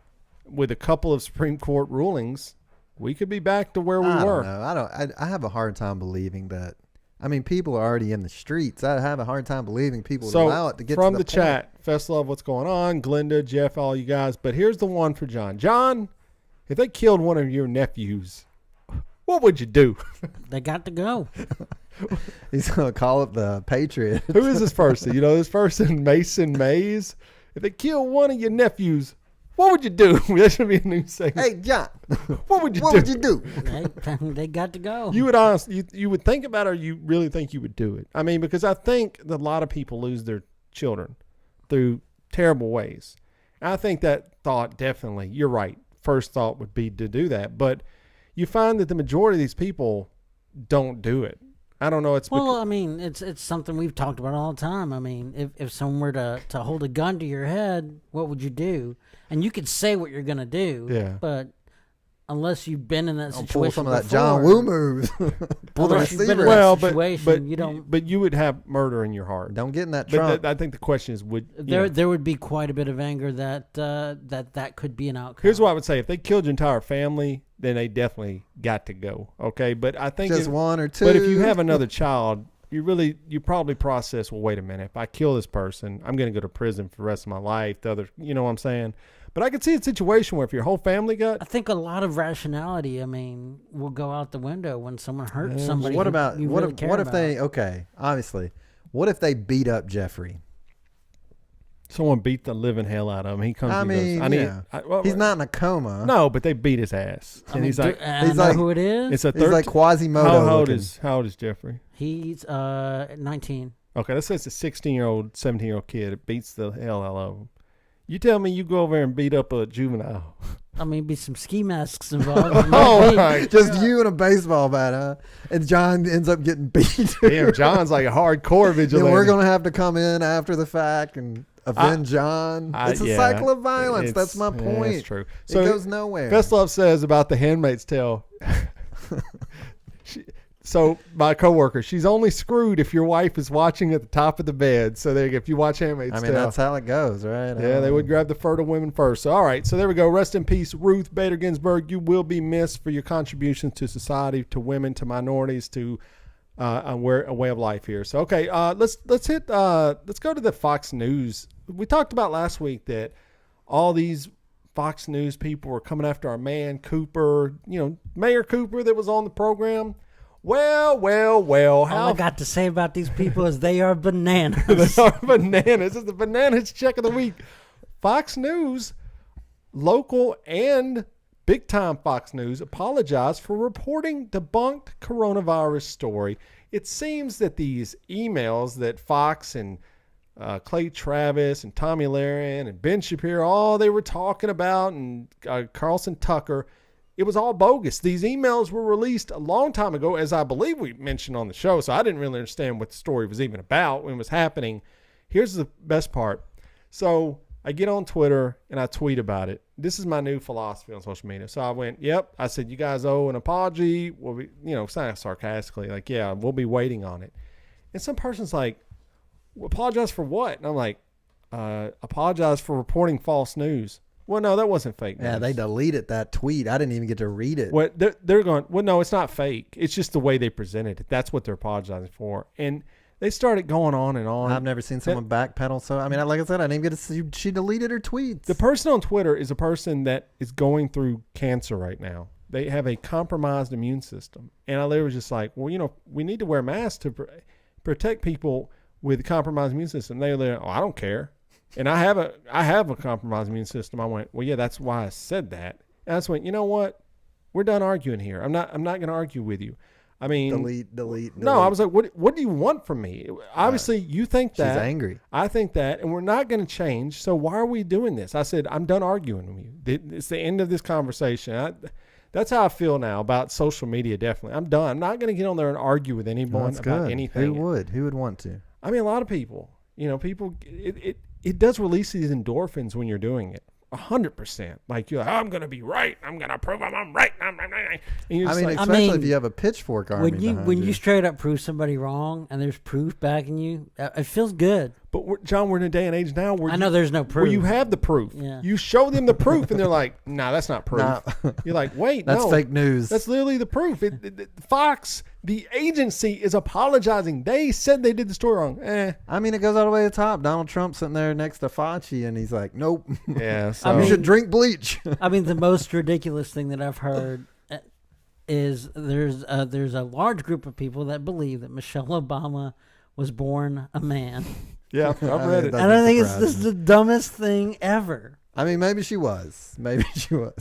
with a couple of Supreme Court rulings, we could be back to where we were. I have a hard time believing that. I mean, people are already in the streets. I have a hard time believing people would allow it to get to the point. From the chat, Fest Love, what's going on? Glenda, Jeff, all you guys. But here's the one for John. John, if they killed one of your nephews, what would you do? They got to go. He's going to call up the Patriot. Who is this person? You know, this person, Mason Mays. If they kill one of your nephews, what would you do? That should be a new segment. Hey, John. What would you do? What would you do? They got to go. You would honestly, you would think about it, or you really think you would do it? I mean, because I think that a lot of people lose their children through terrible ways. I think that thought definitely, you're right. First thought would be to do that. But you find that the majority of these people don't do it. I don't know. I mean, it's something we've talked about all the time. I mean, if someone were to hold a gun to your head, what would you do? And you could say what you're going to do. Yeah. But unless you've been in that situation pull some before, of that John Woo move. Pull the unless you've been in receiver. that situation, you don't. But you would have murder in your heart. Don't get in that trunk. But I think the question is, There would be quite a bit of anger that could be an outcome. Here's what I would say: if they killed your entire family, then they definitely got to go. Okay, but I think just one or two. But if you have another child, you probably process. Well, wait a minute. If I kill this person, I'm going to go to prison for the rest of my life. You know what I'm saying? But I could see a situation where if your whole family got... I think a lot of rationality, I mean, will go out the window when someone hurts somebody. What about what if they? Okay, obviously, what if they beat up Jeffrey? Someone beat the living hell out of him. He comes. He's not in a coma. No, but they beat his ass, and he's like, he's like, who it is? It's a he's like Quasimodo. How old is Jeffrey? He's 19. Okay, let's say it's a 16-year-old, 17-year-old kid. It beats the hell out of him. You tell me you go over there and beat up a juvenile. I mean, be some ski masks involved. Just you and a baseball bat, huh? And John ends up getting beat. Damn, John's like a hardcore vigilante. And we're going to have to come in after the fact and avenge John. It's a cycle of violence. That's my point. Yeah, that's true. So it goes nowhere. Vestlove says about the Handmaid's Tale. So my coworker, she's only screwed if your wife is watching at the top of the bed. So there, if you watch Handmaid's Tale, that's how it goes, right? Yeah, they would grab the fertile women first. So all right, so there we go. Rest in peace, Ruth Bader Ginsburg. You will be missed for your contributions to society, to women, to minorities, to a way of life here. So okay, let's go to the Fox News. We talked about last week that all these Fox News people were coming after our man Cooper. You know, Mayor Cooper that was on the program. Well. All I got to say about these people is they are bananas. They are bananas. It's the bananas check of the week. Fox News, local and big time Fox News, apologized for reporting debunked coronavirus story. It seems that these emails that Fox and Clay Travis and Tommy Lahren and Ben Shapiro, all they were talking about, and Carlson Tucker, it was all bogus. These emails were released a long time ago, as I believe we mentioned on the show, so I didn't really understand what the story was even about when it was happening. Here's the best part. So I get on Twitter and I tweet about it. This is my new philosophy on social media. So I went, I said, you guys owe an apology. We'll be, kind of sarcastically, like, yeah, we'll be waiting on it. And some person's like, apologize for what? And I'm like, apologize for reporting false news. Well, no, that wasn't fake news. Yeah, they deleted that tweet. I didn't even get to read it. What they're going, well, no, it's not fake. It's just the way they presented it. That's what they're apologizing for. And they started going on and on. I've never seen someone backpedal. So, I mean, like I said, I didn't even get to see. She deleted her tweets. The person on Twitter is a person that is going through cancer right now. They have a compromised immune system. And I was just like, well, we need to wear masks to protect people with a compromised immune system. They're like, I don't care. And I have a compromised immune system. I went, well, yeah, that's why I said that. And I just went, you know what? We're done arguing here. I'm not going to argue with you. I mean, delete. No, I was like, what do you want from me? Obviously, you think that. She's angry. I think that, and we're not going to change. So why are we doing this? I said, I'm done arguing with you. It's the end of this conversation. That's how I feel now about social media. Definitely, I'm done. I'm not going to get on there and argue with anyone about anything. Who would want to? I mean, a lot of people. People. It does release these endorphins when you're doing it. 100%. Like you're like, I'm going to be right. I'm going to prove I'm right. And you're just especially if you have a pitchfork army when you straight up prove somebody wrong and there's proof backing you, it feels good. But John, we're in a day and age now where I know there's no proof. where you have the proof. Yeah. You show them the proof, and they're like, "Nah, that's not proof." Nah. You're like, "Wait, That's no, fake news. That's literally the proof." Fox, the agency, is apologizing. They said they did the story wrong. I mean, it goes all the way to the top. Donald Trump sitting there next to Fauci, and he's like, "Nope, Yeah, so. you should drink bleach." I mean, the most ridiculous thing that I've heard is there's a large group of people that believe that Michelle Obama was born a man. Yeah, I've read it. And I think this is the dumbest thing ever. I mean, maybe she was. Maybe she was.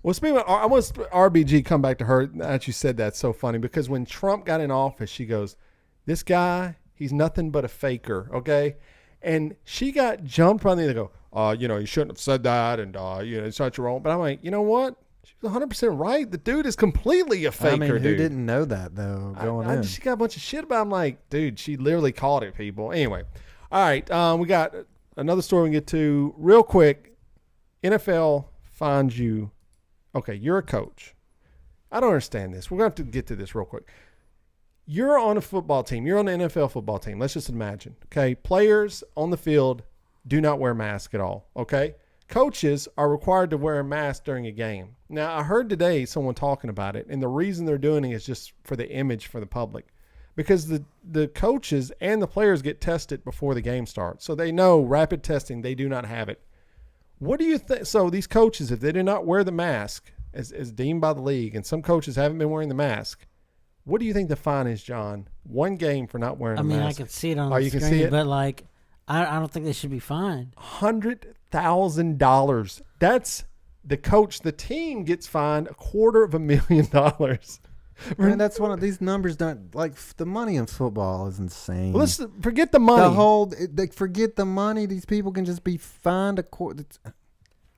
Well, speaking of, I want RBG come back to her. That you said that's so funny because when Trump got in office, she goes, "This guy, he's nothing but a faker." Okay, and she got jumped on the go. You shouldn't have said that, and it's not your own. But I'm like, you know what? She was 100% right. The dude is completely a faker. I mean, who dude. didn't know that though? Going in, she got a bunch of shit about. I'm like, dude, she literally called it, people. Anyway, all right, we got another story we can get to real quick. NFL finds you. Okay, you're a coach. I don't understand this. We're going to have to get to this real quick. You're on a football team. You're on the NFL football team. Let's just imagine. Okay, players on the field do not wear masks at all. Okay, coaches are required to wear a mask during a game. Now, I heard today someone talking about it, and the reason they're doing it is just for the image for the public. Because the coaches and the players get tested before the game starts. So they know rapid testing, they do not have it. What do you think? So these coaches, if they do not wear the mask as deemed by the league, and some coaches haven't been wearing the mask, what do you think the fine is, John? One game for not wearing a mask. I mean, I can see it on the you screen, can see it? but like, I don't think they should be fined. $100,000. That's the coach. The team gets fined $250,000. I mean, that's one of these numbers. Don't like the money in football is insane. Well, let's forget the money. They forget the money. These people can just be fined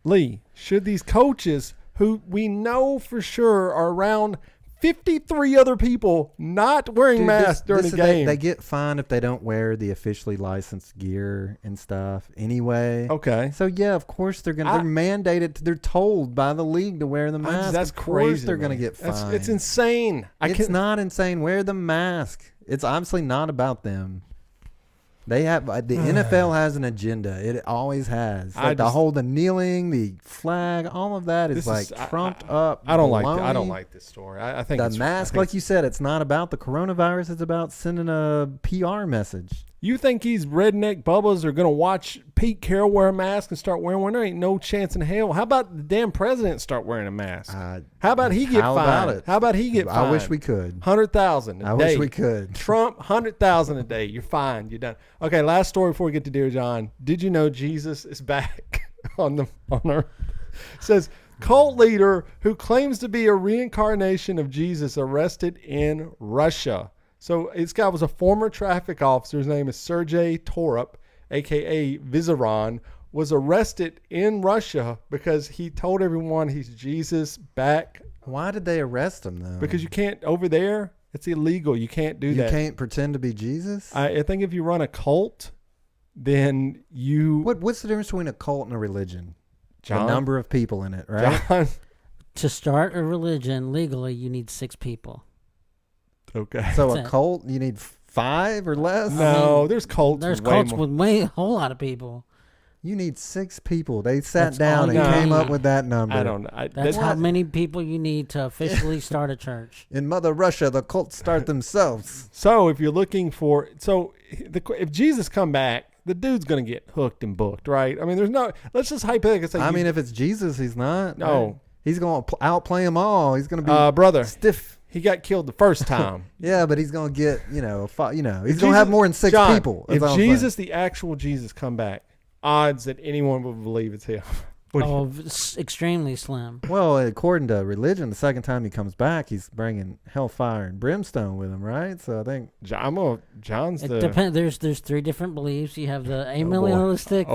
Lee, should these coaches, who we know for sure are around 53 other people not wearing masks during the game. They get fined if they don't wear the officially licensed gear and stuff anyway. Okay. So, yeah, of course they're mandated. They're told by the league to wear the mask. That's of course crazy. They're going to get fined. It's insane. It's not insane. Wear the mask. It's obviously not about them. They have the NFL has an agenda. It always has. Like the kneeling, the flag, all of that is trumped up. I don't like this story. I think the mask, like you said, it's not about the coronavirus. It's about sending a PR message. You think these redneck bubbas are going to watch Pete Carroll wear a mask and start wearing one? There ain't no chance in hell. How about the damn president start wearing a mask? How about he get fined? How about he get fined? I wish we could. 100,000 a day. I wish we could. Trump, 100,000 a day. You're fine. You're done. Okay, last story before we get to Dear John. Did you know Jesus is back on Earth? It says, cult leader who claims to be a reincarnation of Jesus arrested in Russia. So this guy was a former traffic officer. His name is Sergei Torup, a.k.a. Vizeran, was arrested in Russia because he told everyone he's Jesus back. Why did they arrest him, though? Because you can't, over there, it's illegal. You can't do that. You can't pretend to be Jesus? I think if you run a cult, then you... What's the difference between a cult and a religion? John? The number of people in it, right? John? To start a religion legally, you need 6 people. Okay. So a cult, you need 5 or less? No, there's cults. There's cults with a whole lot of people. You need 6 people. They sat down and came up with that number. I don't know. That's how many people you need to officially start a church. In Mother Russia, the cults start themselves. So if you're looking for, if Jesus come back, the dude's going to get hooked and booked, right? I mean, there's no, let's just hypothetically say. I mean, if it's Jesus, he's not. No. Right? He's going to outplay them all. He's going to be brother, stiff. He got killed the first time. Yeah, but he's going to get, he's going to have more than 6 John, people. If Jesus, the actual Jesus, come back, odds that anyone would believe it's him. Extremely slim. Well, according to religion, the second time he comes back, he's bringing hellfire and brimstone with him, right? So I think John's the... Depends. There's 3 different beliefs. You have the amillennialistic,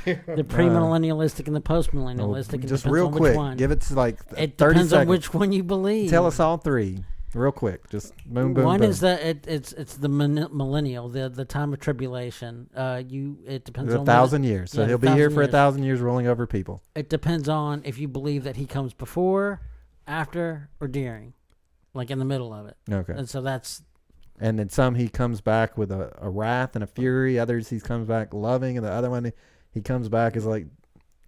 the premillennialistic, and the postmillennialistic. Just real quick, give it to like 30 it depends seconds. on which one you believe. Tell us all 3. Real quick, just boom, boom, One boom. is that it's the millennial, the time of tribulation. It depends on 1,000 years, so he'll be here for 1,000 years, rolling over people. It depends on if you believe that he comes before, after, or during, like in the middle of it. Okay. And so that's And then some he comes back with a wrath and a fury. Others he comes back loving, and the other one he comes back as like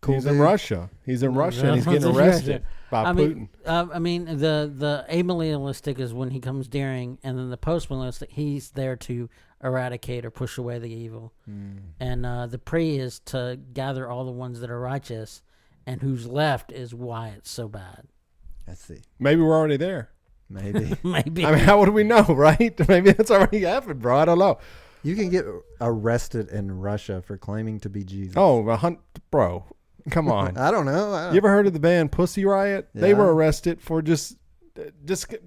cool. He's dude. in Russia. He's in Russia and he's getting arrested by Putin. I mean, the amillennialistic is when he comes during, and then the postmillennialistic, he's there to eradicate or push away the evil. And the pre is to gather all the ones that are righteous, and who's left is why it's so bad. I see. Maybe we're already there. Maybe. Maybe. I mean, how would we know, right? Maybe that's already happened, bro. I don't know. You can get arrested in Russia for claiming to be Jesus. Oh, bro, come on. I don't know. You ever heard of the band Pussy Riot? Yeah. They were arrested for just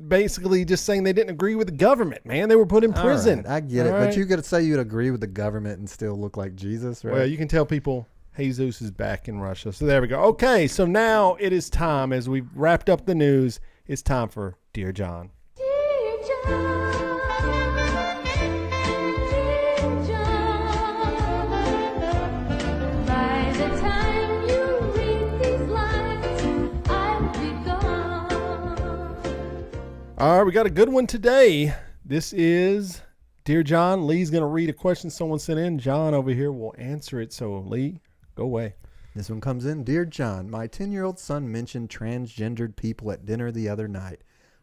basically just saying they didn't agree with the government, man. They were put in prison. Right, I get All it. right? But you could say you'd agree with the government and still look like Jesus, right? Well, you can tell people Jesus is back in Russia. So there we go. Okay, so now it is time, as we've wrapped up the news, it's time for Dear John. Dear John, Dear John, by the time you read these lines, I'll be gone. All right, we got a good one today. This is Dear John. Lee's going to read a question someone sent in. John over here will answer it. So, Lee, go away. This one comes in. Dear John, my 10-year-old son mentioned transgendered people at dinner the other night.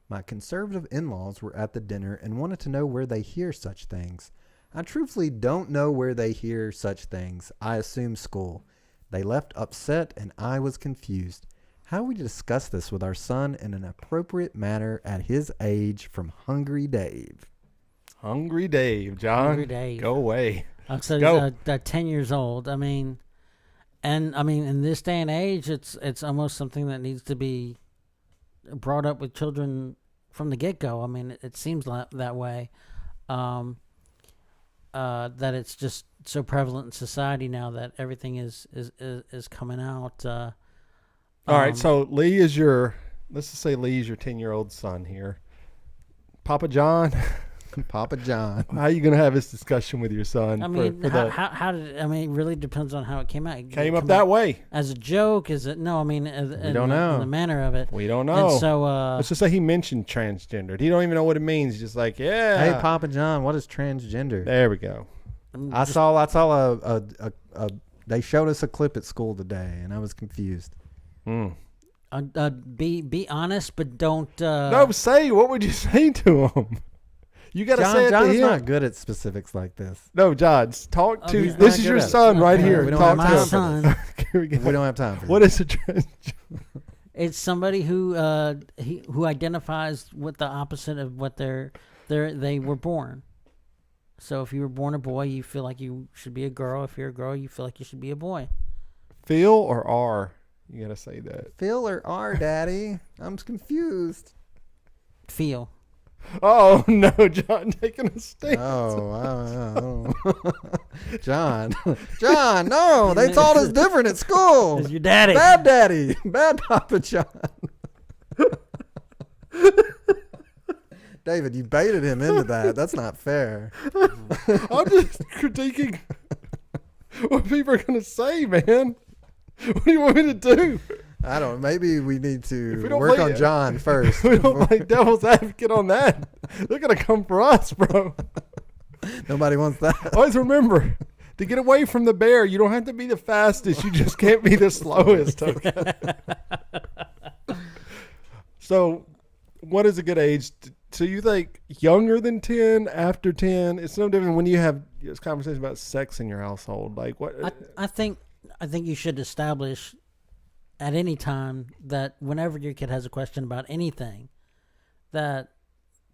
My conservative in-laws were at the dinner and wanted to know where they hear such things. I truthfully don't know where they hear such things. I assume school. They left upset and I was confused. How do we discuss this with our son in an appropriate manner at his age? From Hungry Dave. Hungry Dave, John. Hungry Dave. Go away. So Go. he's 10 years old. I mean, in this day and age, it's almost something that needs to be brought up with children from the get-go. I mean, it seems like that way. That it's just so prevalent in society now that everything is coming out. All right, so Lee is let's just say Lee is your 10-year-old son here. Papa John, Papa John. how are you going to have this discussion with your son? I mean, how did it really depends on how it came out. Did came it up come that out way. as a joke? Is it no? I mean, we don't know. in the manner of it. We don't know. And so, let's just say he mentioned transgendered. He don't even know what it means. He's just like, yeah. Hey, Papa John, what is transgender? There we go. I saw a they showed us a clip at school today, and I was confused. Be honest, but don't. No, say, what would you say to him? You got to say it John to is him. not good at specifics like this. No, John, talk to. he's This not is your good at it. son right Okay, here. we don't Talk have to my him. son. Here we go. We don't have time for What this. is a transgender? It's somebody who identifies with the opposite of what they were born. So if you were born a boy, you feel like you should be a girl. If you're a girl, you feel like you should be a boy. Phil or R? You got to say that. Phil or R, Daddy? I'm confused. Feel. Oh, no, John taking a stand. Oh, John, no, they taught us different at school. Is your daddy? Bad Daddy, bad Papa John. David, you baited him into that. That's not fair. I'm just critiquing what people are going to say, man. What do you want me to do? I don't. Maybe we need If to we don't work play- on John first. We don't play devil's advocate on that. They're going to come for us, bro. Nobody wants that. Always remember, to get away from the bear, you don't have to be the fastest. You just can't be the slowest. Okay? So, what is a good age? So you think younger than 10, after 10? It's no different when you have this conversation about sex in your household. Like what? I think you should establish at any time that whenever your kid has a question about anything, that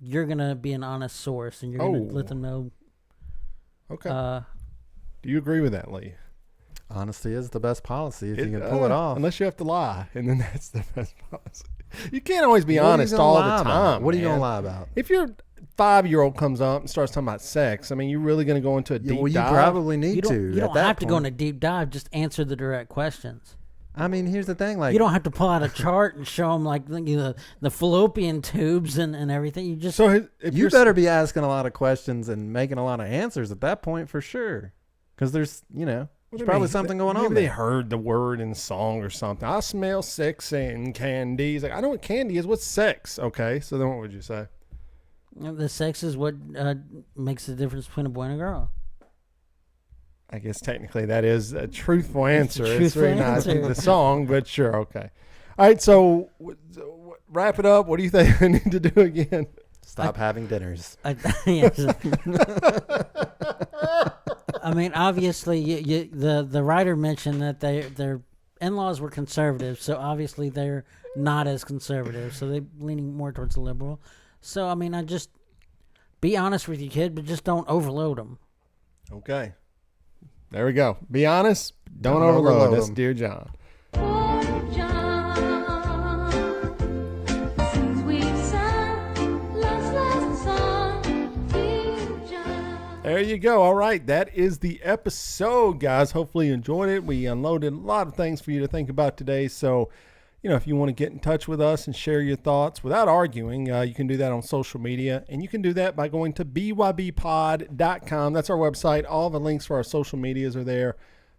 you're gonna be an honest source and you're gonna let them know. Okay. Do you agree with that, Lee? Honesty is the best policy if you can pull it off. Unless you have to lie, and then that's the best policy. You can't always be What are you honest gonna all lie the about? time. What are you man. gonna lie about? If your 5-year-old comes up and starts talking about sex, I mean, you're really going to go into a deep Well, you dive? probably need You to. don't have to go in a deep dive. Just answer the direct questions. I mean, here's the thing. Like, You don't have to pull out a chart and show them like the fallopian tubes and everything. You just So if you better be asking a lot of questions and making a lot of answers at that point for sure. Because there's probably something going on Maybe they there. heard the word in the song or something. I smell sex and candy. He's like, I know what candy is. What's sex? Okay, so then what would you say? The sex is what makes the difference between a boy and a girl. I guess technically that is a truthful answer. It's truthful really not answer. the song, but sure, okay. All right, so wrap it up. What do you think I need to do again? Stop having dinners. Yes. I mean, obviously, the writer mentioned that their in-laws were conservative, so obviously they're not as conservative, so they're leaning more towards the liberal. So, I mean, I just be honest with your kid, but just don't overload them. Okay. There we go. Be honest. Don't overload. That's 'em. Dear John. For John, since we've sung last song, dear John. There you go. All right. That is the episode, guys. Hopefully you enjoyed it. We unloaded a lot of things for you to think about today. So, if you want to get in touch with us and share your thoughts without arguing, you can do that on social media. And you can do that by going to bybpod.com. That's our website. All the links for our social medias are there.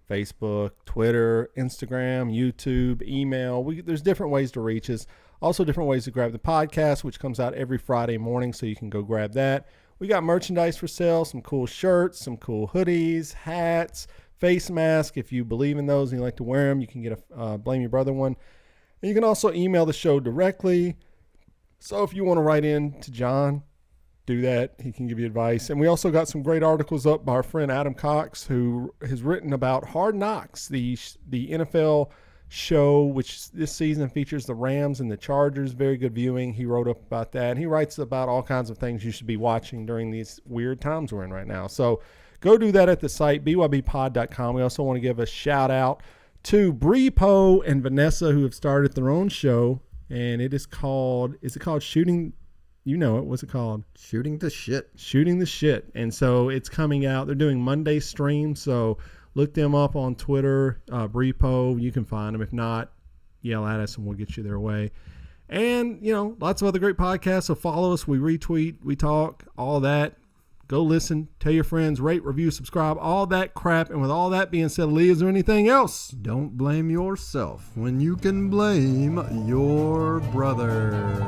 Facebook, Twitter, Instagram, YouTube, email. There's different ways to reach us. Also different ways to grab the podcast, which comes out every Friday morning, so you can go grab that. We got merchandise for sale, some cool shirts, some cool hoodies, hats, face masks. If you believe in those and you like to wear them, you can get a Blame Your Brother one. And you can also email the show directly. So if you want to write in to John, do that. He can give you advice. And we also got some great articles up by our friend Adam Cox, who has written about Hard Knocks, the NFL show, which this season features the Rams and the Chargers. Very good viewing. He wrote up about that. And he writes about all kinds of things you should be watching during these weird times we're in right now. So go do that at the site, bybpod.com. We also want to give a shout out to Bree Poe and Vanessa, who have started their own show, and is it called Shooting? You know it. What's it called? Shooting the Shit. Shooting the Shit. And so it's coming out. They're doing Monday streams, so look them up on Twitter. Bree Poe, you can find them. If not, yell at us and we'll get you their way. And, lots of other great podcasts, so follow us. We retweet, we talk, all that. Go listen, tell your friends, rate, review, subscribe, all that crap. And with all that being said, Lee, is there anything else? Don't blame yourself when you can blame your brother.